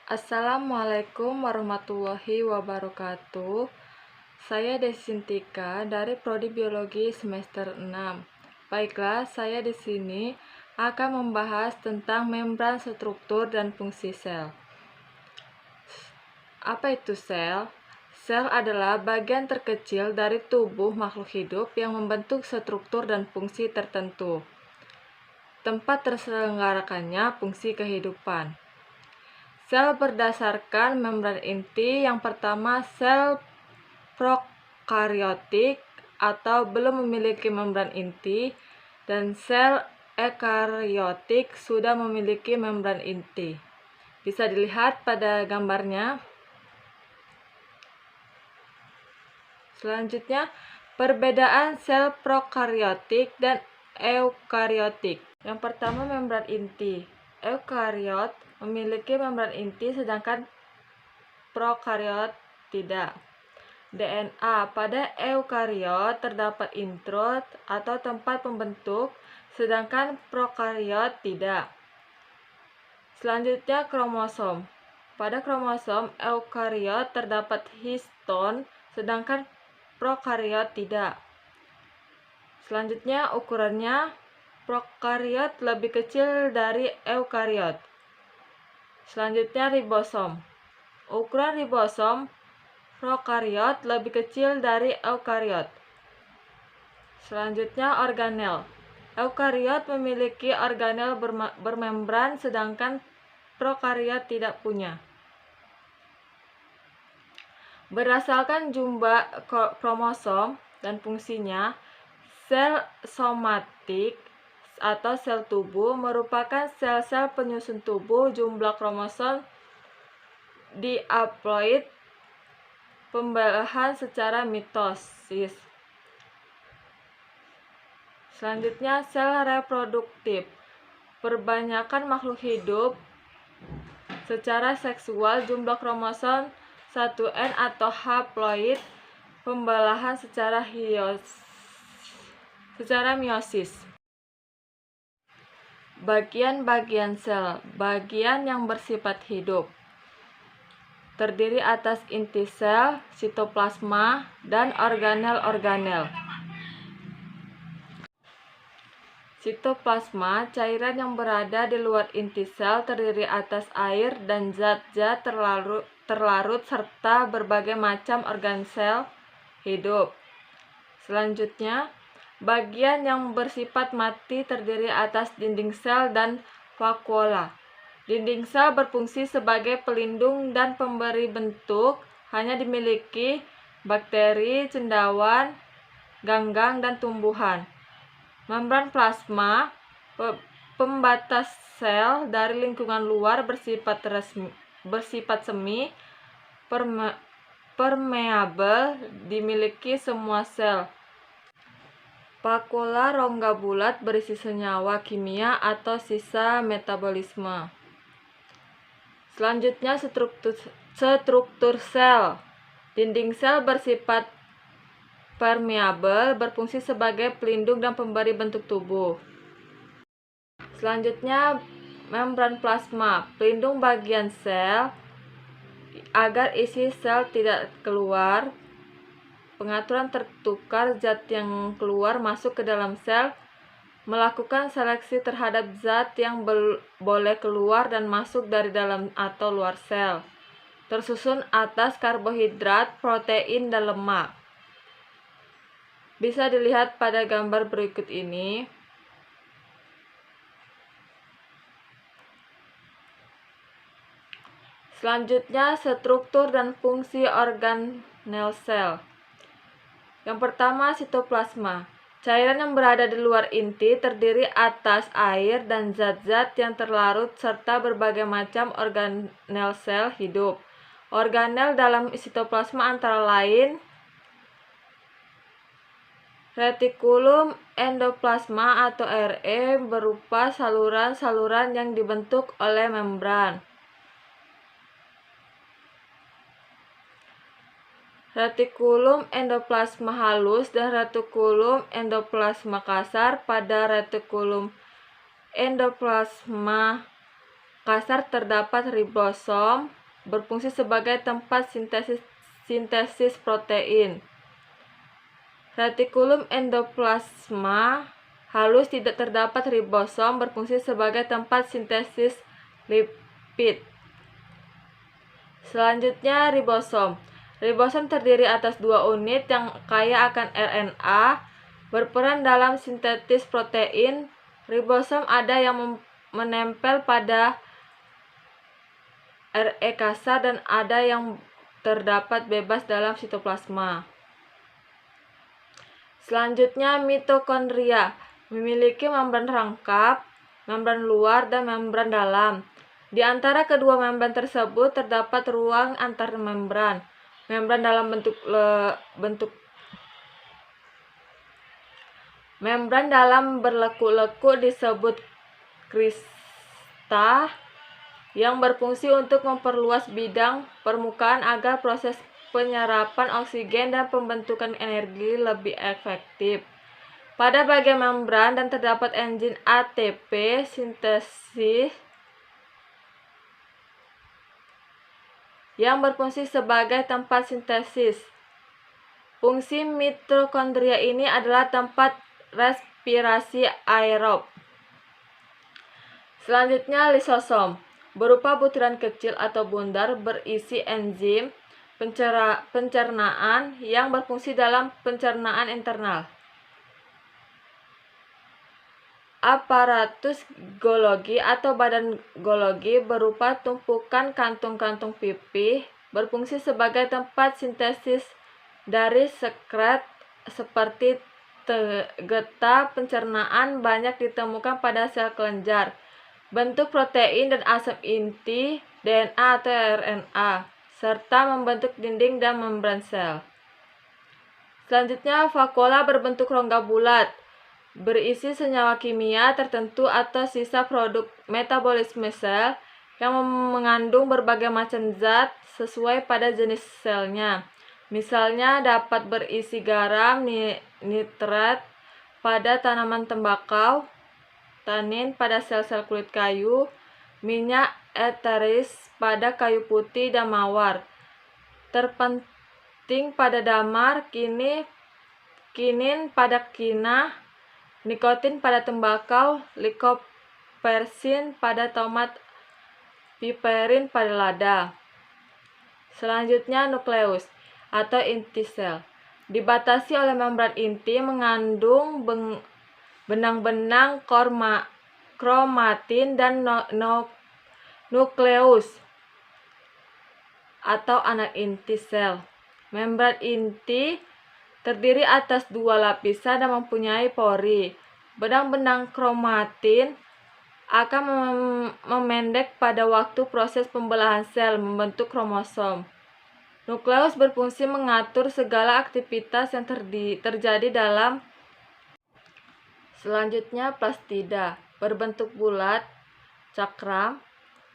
Assalamualaikum warahmatullahi wabarakatuh. Saya Desintika dari Prodi Biologi semester 6. Baiklah, saya di sini akan membahas tentang membran, struktur, dan fungsi sel. Apa itu sel? Sel adalah bagian terkecil dari tubuh makhluk hidup yang membentuk struktur dan fungsi tertentu. Tempat terselenggarakannya fungsi kehidupan. Sel berdasarkan membran inti. Yang pertama, sel prokariotik atau belum memiliki membran inti, dan sel ekariotik sudah memiliki membran inti. Bisa dilihat pada gambarnya. Selanjutnya, perbedaan sel prokariotik dan eukariotik. Yang pertama, membran inti. Eukariot memiliki membran inti sedangkan prokariot tidak. DNA. Pada eukariot terdapat introt atau tempat pembentuk, sedangkan prokariot tidak. Selanjutnya, kromosom. Pada kromosom eukariot terdapat histon, sedangkan prokariot tidak. Selanjutnya, ukurannya prokariot lebih kecil dari eukariot. Selanjutnya, ribosom. Ukuran ribosom prokariot lebih kecil dari eukariot. Selanjutnya, organel. Eukariot memiliki organel bermembran, sedangkan prokariot tidak punya. Berdasarkan jumlah kromosom dan fungsinya, sel somatik atau sel tubuh merupakan sel-sel penyusun tubuh. Jumlah kromosom dihaploid, pembelahan secara mitosis. Selanjutnya, sel reproduktif. Perbanyakan makhluk hidup secara seksual, jumlah kromosom 1N atau haploid, pembelahan secara meiosis. Bagian-bagian sel. Bagian yang bersifat hidup terdiri atas inti sel, sitoplasma, dan organel-organel. Sitoplasma, cairan yang berada di luar inti sel, terdiri atas air dan zat-zat terlarut serta berbagai macam organ sel hidup. Selanjutnya, bagian yang bersifat mati terdiri atas dinding sel dan vakuola. Dinding sel berfungsi sebagai pelindung dan pemberi bentuk, hanya dimiliki bakteri, cendawan, ganggang, dan tumbuhan. Membran plasma, pembatas sel dari lingkungan luar, bersifat semi permeabel, dimiliki semua sel. Vakuola, rongga bulat berisi senyawa kimia atau sisa metabolisme. Selanjutnya, struktur sel. Dinding sel bersifat permeabel, berfungsi sebagai pelindung dan pemberi bentuk tubuh. Selanjutnya, membran plasma, pelindung bagian sel agar isi sel tidak keluar. Pengaturan tertukar zat yang keluar masuk ke dalam sel, melakukan seleksi terhadap zat yang boleh keluar dan masuk dari dalam atau luar sel. Tersusun atas karbohidrat, protein, dan lemak. Bisa dilihat pada gambar berikut ini. Selanjutnya, struktur dan fungsi organel sel. Yang pertama, sitoplasma. Cairan yang berada di luar inti terdiri atas air dan zat-zat yang terlarut serta berbagai macam organel sel hidup. Organel dalam sitoplasma antara lain retikulum endoplasma atau RE, berupa saluran-saluran yang dibentuk oleh membran. Retikulum endoplasma halus dan retikulum endoplasma kasar. Pada retikulum endoplasma kasar terdapat ribosom, berfungsi sebagai tempat sintesis protein. Retikulum endoplasma halus tidak terdapat ribosom, berfungsi sebagai tempat sintesis lipid. Selanjutnya ribosom. Ribosom terdiri atas 2 unit yang kaya akan RNA, berperan dalam sintetis protein. Ribosom ada yang menempel pada RE kasar dan ada yang terdapat bebas dalam sitoplasma. Selanjutnya mitokondria memiliki membran rangkap, membran luar, dan membran dalam. Di antara kedua membran tersebut terdapat ruang antar membran. Membran dalam membran dalam berlekuk-lekuk disebut krista yang berfungsi untuk memperluas bidang permukaan agar proses penyerapan oksigen dan pembentukan energi lebih efektif. Pada bagian membran dan terdapat enzim ATP sintesis yang berfungsi sebagai tempat sintesis. Fungsi mitokondria ini adalah tempat respirasi aerob. Selanjutnya lisosom, berupa butiran kecil atau bundar berisi enzim pencernaan yang berfungsi dalam pencernaan internal. Aparatus Golgi atau badan Golgi berupa tumpukan kantung-kantung pipih, berfungsi sebagai tempat sintesis dari sekret seperti getah pencernaan banyak ditemukan pada sel kelenjar, bentuk protein dan asam inti, DNA atau RNA, serta membentuk dinding dan membran sel. Selanjutnya vakuola berbentuk rongga bulat, berisi senyawa kimia tertentu atau sisa produk metabolisme sel yang mengandung berbagai macam zat sesuai pada jenis selnya. Misalnya dapat berisi garam, nitrat pada tanaman tembakau, tanin pada sel-sel kulit kayu, minyak eteris pada kayu putih dan mawar, terpenting pada damar, kinin pada kinah, nikotin pada tembakau, likopersin pada tomat, piperin pada lada. Selanjutnya nukleus atau inti sel dibatasi oleh membran inti mengandung benang-benang kromatin dan nukleus atau anak inti sel. Membran inti terdiri atas 2 lapisan dan mempunyai pori. Benang-benang kromatin akan memendek pada waktu proses pembelahan sel membentuk kromosom. Nukleus berfungsi mengatur segala aktivitas yang terjadi dalam. Selanjutnya plastida, berbentuk bulat, cakram,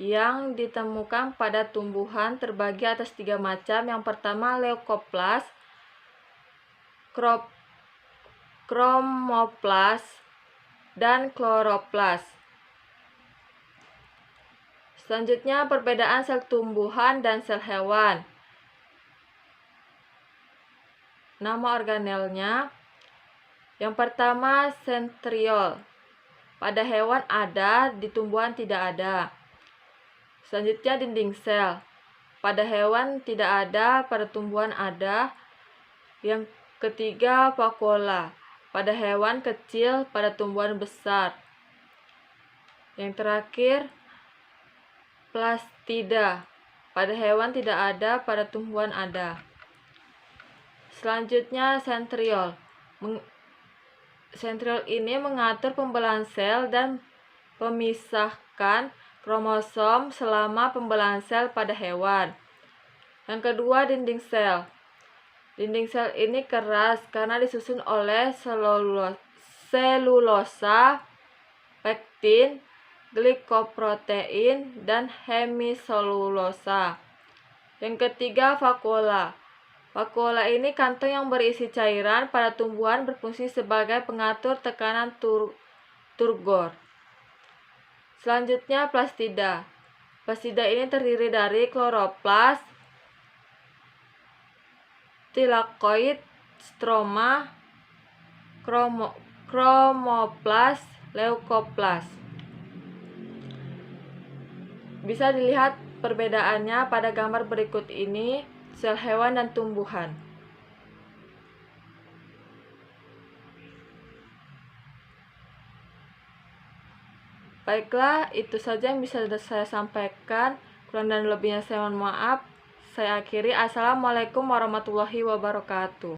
yang ditemukan pada tumbuhan terbagi atas 3 macam. Yang pertama leukoplas, kromoplas, dan kloroplas. Selanjutnya perbedaan sel tumbuhan dan sel hewan. Nama organelnya. Yang pertama sentriol. Pada hewan ada, di tumbuhan tidak ada. Selanjutnya dinding sel. Pada hewan tidak ada, pada tumbuhan ada. Yang ketiga vakuola. Pada hewan kecil, pada tumbuhan besar. Yang terakhir plastida. Pada hewan tidak ada, pada tumbuhan ada. Selanjutnya sentriol. Sentriol ini mengatur pembelahan sel dan memisahkan kromosom selama pembelahan sel pada hewan. Yang kedua dinding sel. Dinding sel ini keras karena disusun oleh selulosa, pektin, glikoprotein, dan hemiselulosa. Yang ketiga vakuola. Vakuola ini kantong yang berisi cairan. Pada tumbuhan berfungsi sebagai pengatur tekanan turgor. Selanjutnya plastida. Pesida ini terdiri dari kloroplas, tilakoid, stroma, kromoplas, leukoplas. Bisa dilihat perbedaannya pada gambar berikut ini, sel hewan dan tumbuhan. Baiklah, itu saja yang bisa saya sampaikan. Kurang dan lebihnya saya mohon maaf. Saya akhiri. Assalamualaikum warahmatullahi wabarakatuh.